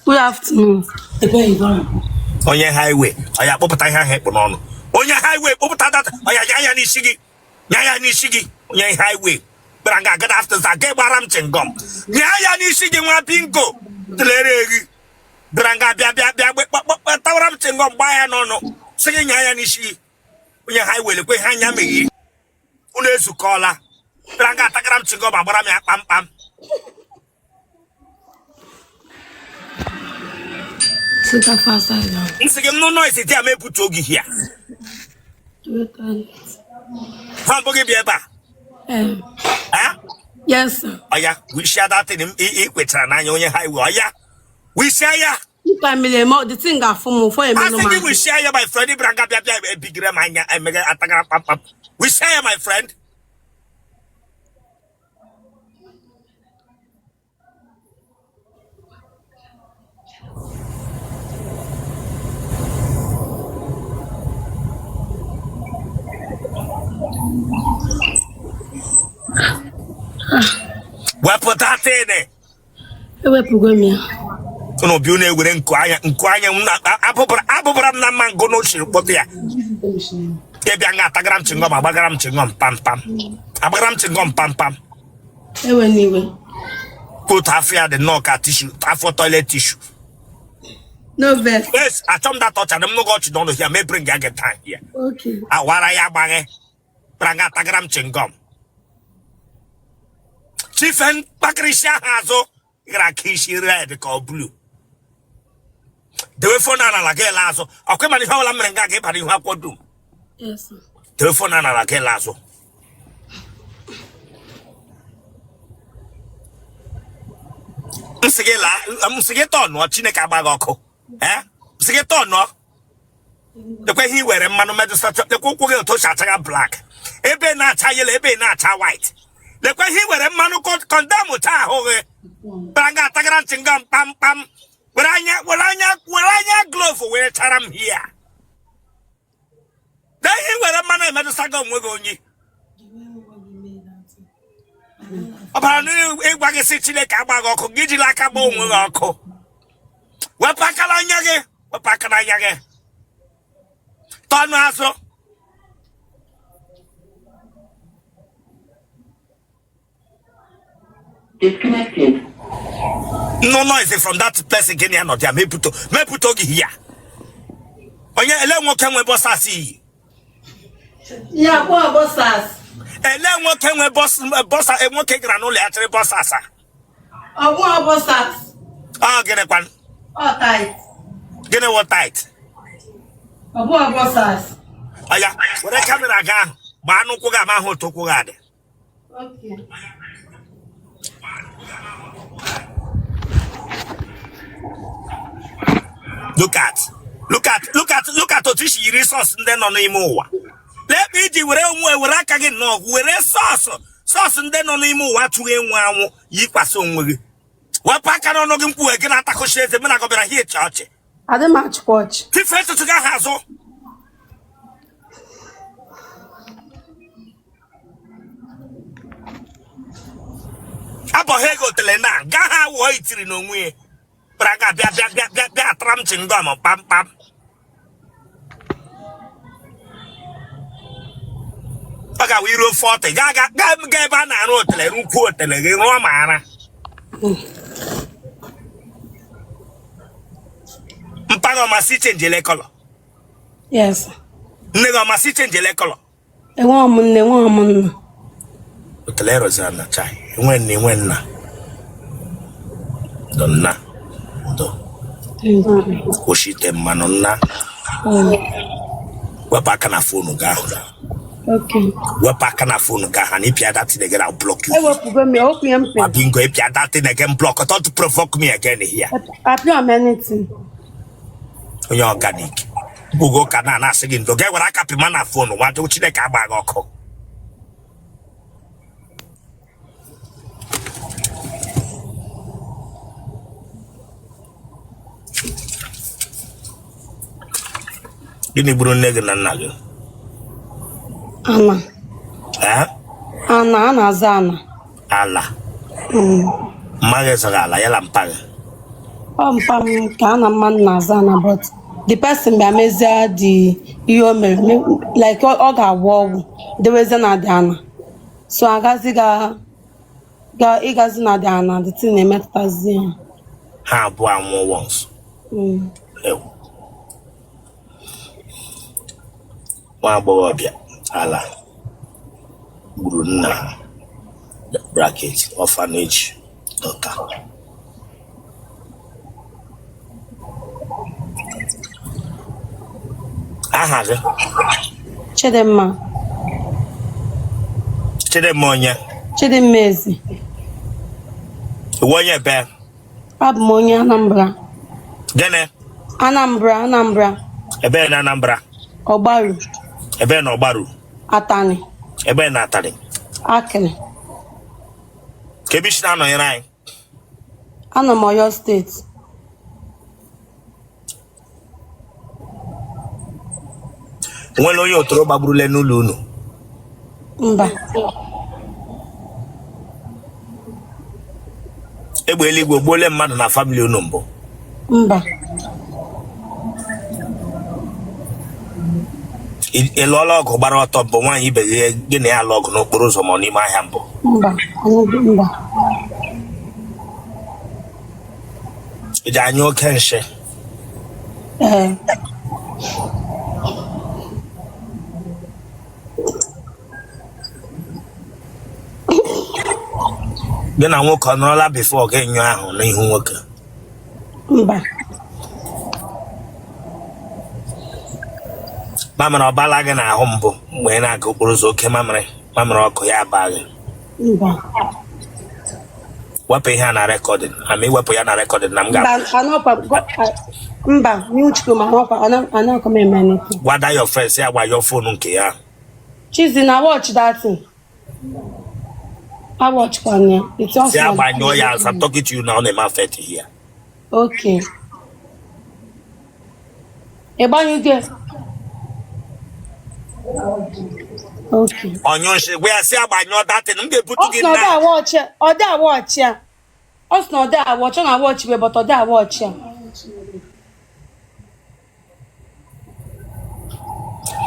Good afternoon. Onye highway. Oya kpọpụta ihe ahụ ekpụ n'ọnụ. Onye highway kpọpụta data. Oya ya n'isi gị. Ya n'isi gị. Onye highway. But I got good after that. Get baram chingom. Ya n'isi gị nwa bingo. Tlere gị. Branga bia tawaram chingom baya n'ọnụ. Sị ya n'isi gị. Onye highway lekwe ha anya meghi. Unu ezukọla. Branga atagaram chingom agbara m ya kpamkpam. Sit up fast now. Nsị no noise eti a put ogi here. Fan bogi bi eba. Yes, sir. Oya, we share that in equator na onye highway. Oya. We share ya. Family mo the thing ga for a I think we share ya, my friend. Branga bia big remanya and mega atagara pam. We share ya, my friend. Wepo tatene. Wepo gwemia. No bi una ewere nku anya abụbara m na mango no shiri kpọtụ ya. Bịa nga atagaram chingom agbagaram chingom pam. Agbagaram chingom pam. Ewe niwe. Put afia the knock tissue, after toilet tissue. No vex. Yes, I told that touch and I'm not going to do here. May bring a get time here. Okay. Awara ya bange. Branga atagaram chingom. Chifen Patricia Hazo, Irakishi red or blue. The way for Nana like Lazo, or come and how I'm going to get you have do. Yes, sir. The way for Nana like Lazo. I'm Sigeton, what Chineka Bagoko. Eh? Sigeton, no? The way he wear a man of medicine, the cook will to Shataga black. Ebe na chayel, ebe na cha white. The way he were a man who could condemn with her, Branga Tagaran Chingam pam. Will I glove for where Taram here? Then he were a man I met a sagum with only. About a waggy city like Abago, Giddy like a bone with Uncle. What Pacalanyage? What Pacalanyage? Tonazo. Disconnected. No noise from that place again. You're not there. Me put here. Onye ele nwo kenwe bossasi. Yeah, what bossas? Ele nwo kenwe bossa e nwo kegra no le atre bossasa. Oh, what bossas? Ah, gene kwan. Oh, tight. Gene what tight? Oh, what bossas? Aya, where camera ga, ba anu ko ga ma ho to ko ga de. Okay. Look at Otishi resource and then on the more. Let me do where I can know where sauce and then on the more to him ye pass on with. What pack I don't know him who again attack the men I got here, church. I don't match watch. First to get hassle. Abo hego telena, gaha white no way. Braga bia tram chingom pam. Aga we roll 40. Gaga na ro tele ru ku tele ge ro mara. Mpago masi change le color. Yes. Nego masi change le color. E won mun. Tele ro sana chai. When na. Donna. Oshite manona. Wepa kana phone ga. Okay. Wepa kana phone ga and if you that thing again I'll block you. I Bingo if you that thing again block. I thought to provoke me again here. I don't anything. On your organic. Bugo kana na sigin to get what I cap man phone. What do you ka bag oko? Gini buru nege na nage. Ana. Eh? Ana zana. Ala. Mage sagala yala mpaga. Pam kana man nazana, but the person be amazia the like all ga wo the way na diana. So agazi ga igazi na diana the thing na metazia. Ha bo anwo once. Wa bo bia ala gburu nna bracket orphanage daughter. Aha ge Chidemma onye Chidemmezi wonye be abụ m onye Anambra. gene Anambra ebe na Anambra Ọgbaru ebe na Ọgbaru Atani ebe na Atani Akịrị. kebishi na no yin Anọ m Ọyọ steeti. nwere onye otoro gbaburule n'ụlọ unu Mba. egbe eluigwe gbole mmadụ na family unu mbụ Mba. ịlụọla ọgụ gbara ọtọ mbụ nwaanyị ibe gị na ya alụ ọgụ n'okporo ụzọ ma n'ime ahịa mbụ Mba. iji anya oke nshi Ee. gị na nwoke ọ nọrọla bifo gị nyụọ ahụ n'ihu nwoke Mba. mamịrị ọbala gị n'ahụ mbụ mgbe ị na-aga okporo ụzọ oke mamịrị ọkụ ya aba gị Mba. wepụ ihe a na rekọdịn ama iwepụ ya na rekọdịn na m Mba, Nyuchiko ma anakọ m eme anything. gwada your friends ya gba your phone nke ya Chizi na watch that thing. I watch Kanye. It's also. si agbanyụọ ya as I'm talking to you now na-eme affect here. Okay. Ebanyuge. Okay. Onyo nshi gwa ya si agbanyụọ datin m ga-ebutu gị na na watch ya. Watch ya. No da watch na watch we but oda watch ya.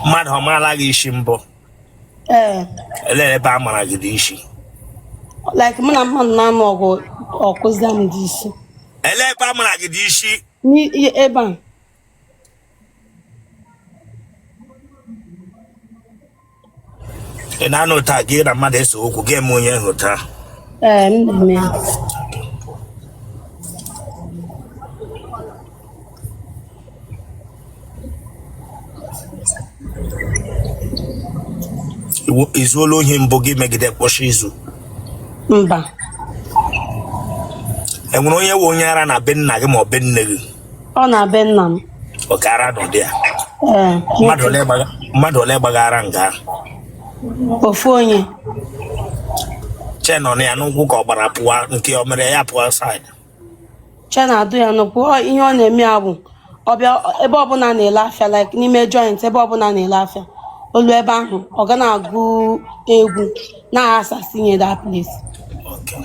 mmadụ ọmala gị isi mbụ ele ebe a mara gị dị isi like m na mmadụ na-anụ ọgụ ọkụzi m dị isi ele ebe a mara gị dị isi ebe a ị na-anụ taa gị na mmadụ ese okwu gị eme onye nhụ taa m na-eme izuola ohi mbụ gị megide kpọchi izu mba enwere onye nwe onye ara na be nna gị ma ọ be nne gị ọ na-be nna m ọkara n'ụdị a mmadụ ole gbagara nga ofu onye che nọ na ya n'ụkwụ ka ọ gbara pụọ nke o mere ya pụọ side che na-adụ ya n'ụkwụ ihe ọ na-eme ya bụ ọbịa ebe ọbụla na-ele afịa like n'ime joint ebe ọbụla na-ele afịa olu ebe ahụ ọ ga na-agụ egwu na-asasị nye that place. Okay.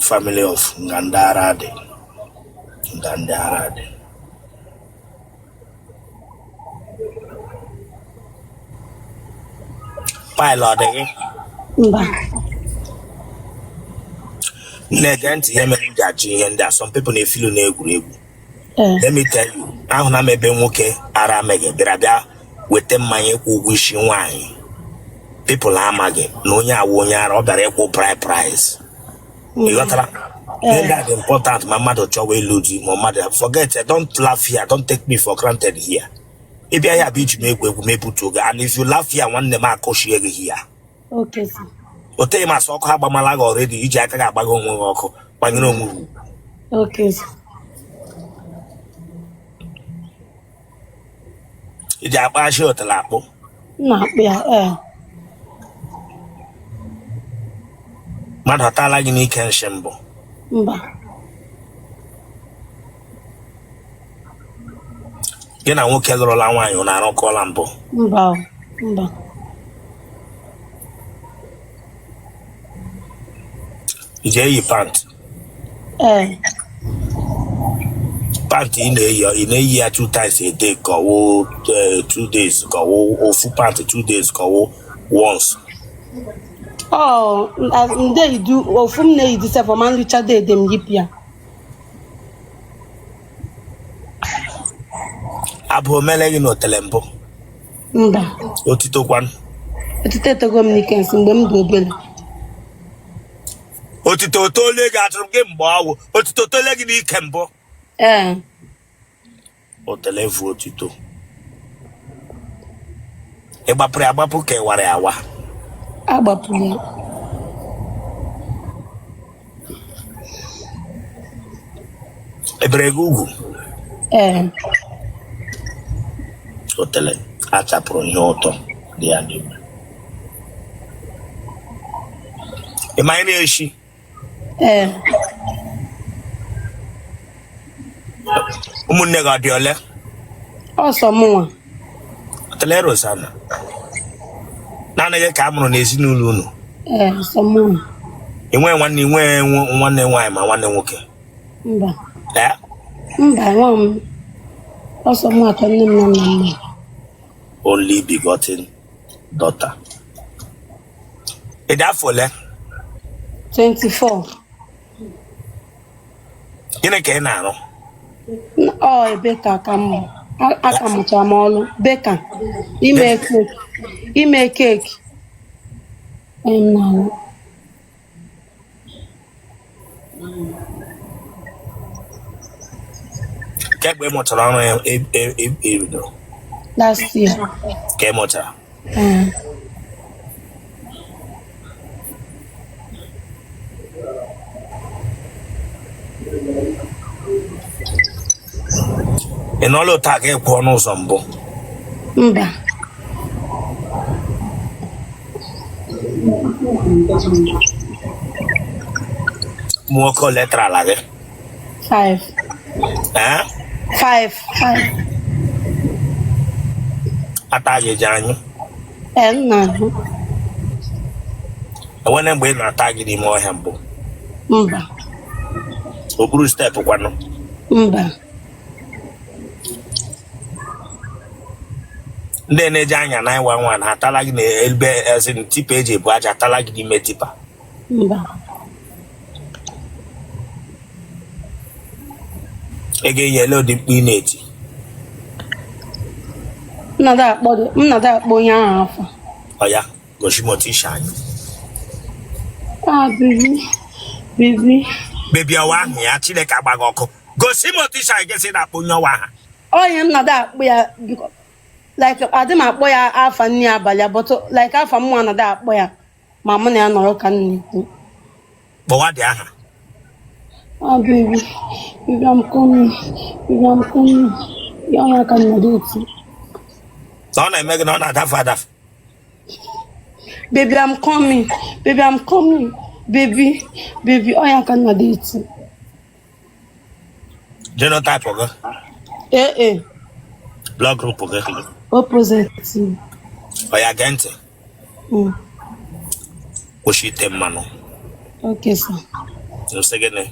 Family of Ngandara pilot gị mba na-ege ntị ihe mere ji achọ ihe ndị a some people na-efilu na-egwuregwu let me tell you ahụ na mebe nwoke ara meghe bịa weta mmanya ịkwụ ụgwọ isi nwaanyị people amaghị na onye awụ onye ara ọ bịara ịkwụ price ịghọtara ihe that important ma mmadụ chọwa ịlụ di ma mmadụ forget don't laugh here don't take me for granted here ịbịa ya bụ iji m egwu mebutu oge and if you laugh here nwanne m akụchie gị here okay sir oteghị masị ọkụ ha gbamala gị already iji aka gị agbago onwe gị ọkụ gbanyere onwe gị okay sir iji akpa ashi otela akpụ na-akpụ ya mmadụ atala gị n'ike nshi mbụ mba gị na nwoke lụrụla nwaanyị ọ na-arụkọla mbụ mba iji eyi pant Pant in a year 2 times a day, go 2 days, go or full pant 2 days, go once. Oh, they do ofum na idi se for man Richard dey dem yipia. Abo mele no telempo. Mba. Otito kwan. Otite to go mnikens mgbe m do obele. Otito to le ga atrum ge mbo awo. Otito to le gi ni kembo. O telefu otito. Eba pre abapu ke ware awa. Agbapu ya. Ebre gugu. Hotele achapụrụ ihe ụtọ dị ya n'ime. Ị ma anyị na-eshi? Ụmụnne gị ọ dị ole? Ọsọ mụnwa. Hotele Rosanna. Naanị gị ka a mụrụ n'ezinụlọ unu? Ọsọ mụnwa. Ị nwee nwanne nwanne nwaanyị ma nwanne nwoke? Mba. Mba, nwa m. Ọsọ mụnwa ka nne m na nna m. Only begotten daughter. Ị dị afọ ole? 24. Gịnị ka ị na-arụ? Beka ka m aka mụchara m ọrụ beka ime keeki na-arụ. Kemgbe ị mụchara ọrụ ebido? Last year. Ka ị mụchara? Ị nọọla ụta ka ị kwụọ n'ụzọ mbụ? Mba. Nwoke ole tara ala gị? 5. 5. Ata gị ji anyị? Nna ahụ. Enwere mgbe ị na-ata gị n'ime ọhịa mbụ? Mba. Okpuru steepụ kwanụ? Mba. Ndị na-eji anya 911 ha atala gị n'ebe ezi tipa eji ebu aja atala gị n'ime tipa? Mba. Ị ga-enyele ụdị mkpu ị na-eti? Nnada akpọ onye ahụ afọ. Ọ ya gosi m otu isi anyị. Bebi ọwa ahụ ya Chineke agba gị ọkụ. Gosi m otu isi anyị ga-esi na-akpọ onye ọwa ha. Onye nnada akpọ ya like adị m akpọ ya afa nne abalị abọtụ like afa mmụọ nnada akpọ ya ma mụ na ya nọrọ ka nna ekwu. Kpọwa dị aha. Baby, I'm coming. Ya onye ka nnada eti. Na ọ na-eme gị na ọ na-adafu adafu. Baby, I'm coming. Baby, onye ka nnada eti. Genotype gị? Blood group gị? Opposite. Ọ ya gee ntị? Kwụsịte mmanụ. Okay, sir. Nsị gịnị?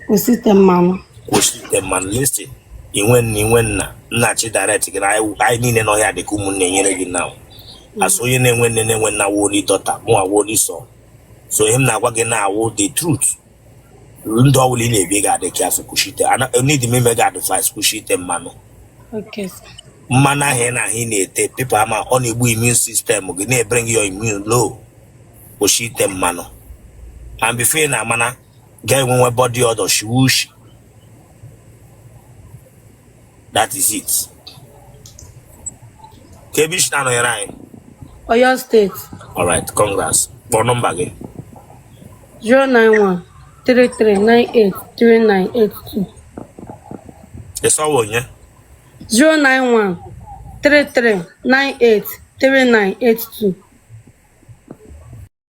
Kwụsịte mmanụ. Listen. Inwe nna chi direct gị na anyị niile n'ọhịa dị ka ụmụnne nyere gị na asụ onye na-enwe nne na-enwe nna woli dọta mụ awoli sọ. So ihe m na-agwa gị na-awụ the truth. Ndị ọbụla ị na-ebi ga-adị ka afọ kwụsịte. Need m ime gị advice kwụsịte mmanụ. Okay, sir. Mmanụ ahụ ị na-ete people ama ọ na-egbu immune system gị na-ebring your immune low. Kwụsịte mmanụ. And before na amana ga-enwe body odor shiwushi. That is it. Kebish na noyere anyị? Oyo State. Alright, congrats. For number again. 091-3398-3982. It's all one, yeah? 091-3398-3982.